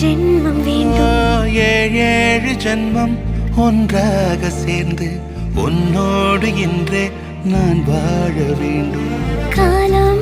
ஜென்மம் வேண்டும். ஏழு ஜென்மம் ஒன்றாக சேர்ந்து உன்னோடு இன்றே நான் வாழ வேண்டும். காலம்